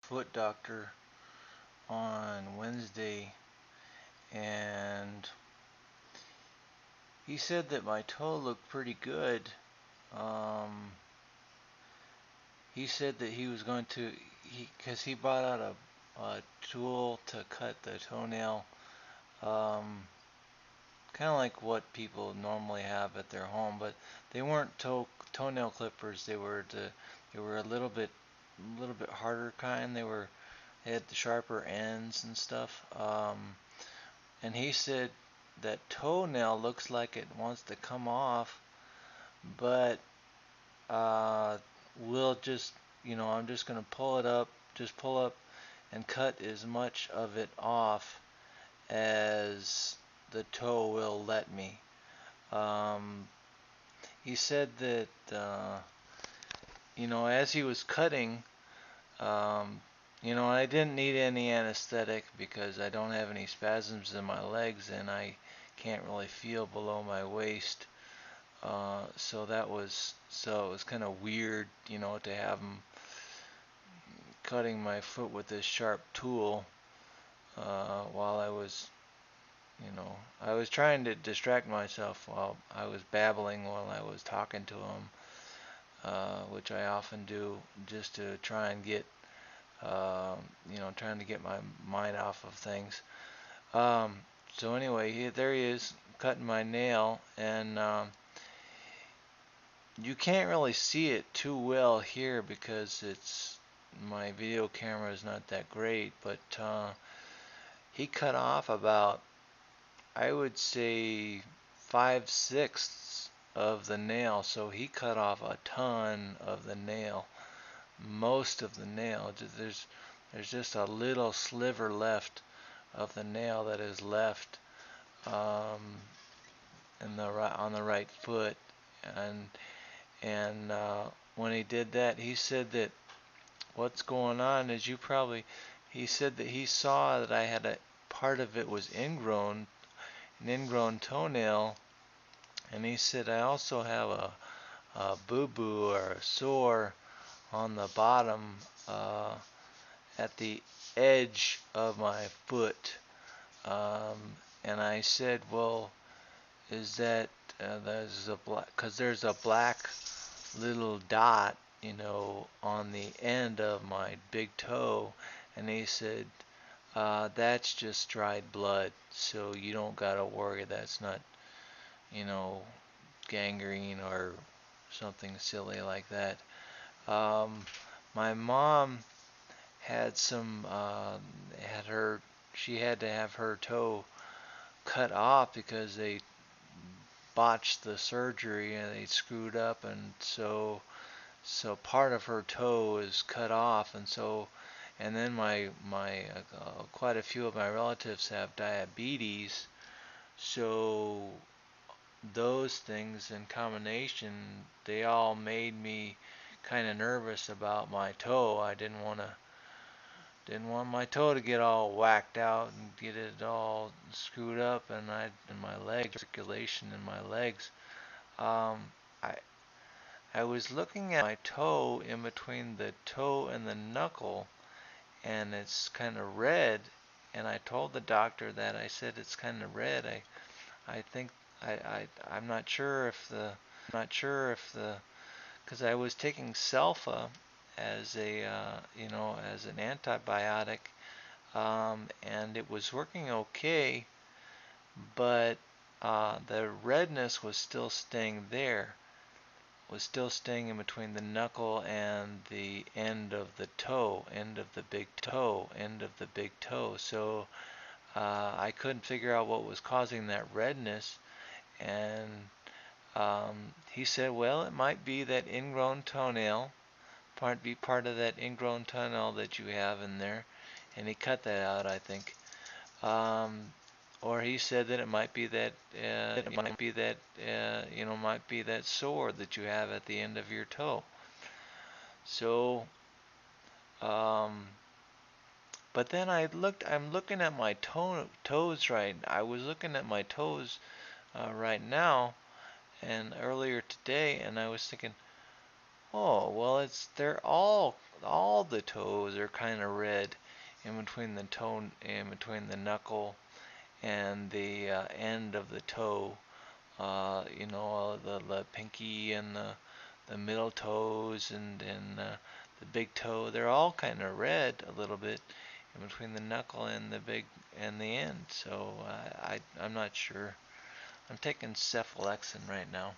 foot doctor on Wednesday, and he said that my toe looked pretty good. Um, he said that he was going to, because he brought out a tool to cut the toenail, um, kind of like what people normally have at their home, but they weren't toenail clippers. They were a little bit harder kind. They had the sharper ends and stuff. And he said that toenail looks like it wants to come off, but we'll just, I'm just gonna pull it up, just pull up and cut as much of it off as the toe will let me. Um, he said that, as he was cutting, um, I didn't need any anesthetic because I don't have any spasms in my legs and I can't really feel below my waist. So it was kind of weird, to have him cutting my foot with this sharp tool while I was trying to distract myself while I was babbling while I was talking to him, which I often do just to try and trying to get my mind off of things. Um, so anyway, there he is cutting my nail, and you can't really see it too well here because my video camera is not that great, but he cut off about, I would say, 5/6 of the nail. So he cut off a ton of the nail, most of the nail. There's just a little sliver left of the nail that is left um, on the right foot, and when he did that, he said that what's going on is he said that he saw that I had a part of it was an ingrown toenail, and he said I also have a boo-boo or a sore on the bottom at the edge of my foot. And I said, well, is that there's a black, because there's a black little dot, on the end of my big toe, and he said, that's just dried blood, so you don't gotta worry. That's not, you know, gangrene or something silly like that. Um, my mom had had her, she had to have her toe cut off because they botched the surgery and they screwed up, and so part of her toe is cut off, and then my quite a few of my relatives have diabetes, so those things in combination, they all made me kind of nervous about my toe. I didn't want my toe to get all whacked out and get it all screwed up, and my legs, circulation in my legs. Um, I I was looking at my toe in between the toe and the knuckle, and it's kind of red. And I told the doctor that. I said it's kind of red. I think I'm not sure if the because I was taking sulfa as as an antibiotic, and it was working okay, but the redness was still staying there, was still staying in between the knuckle and the end of the toe, end of the big toe. So I couldn't figure out what was causing that redness, and he said, well, it might be that ingrown toenail, part of that ingrown toenail that you have in there, and he cut that out, I think. Um, or he said that it might be might be that sore that you have at the end of your toe. So, um, but then I'm looking at my toes right. I was looking at my toes right now and earlier today, and I was thinking, Oh, well, they're all the toes are kind of red in between the toe, in between the knuckle and the end of the toe. The pinky and the middle toes and the big toe. They're all kind of red a little bit in between the knuckle and the big and the end. So I'm not sure. I'm taking cephalexin right now.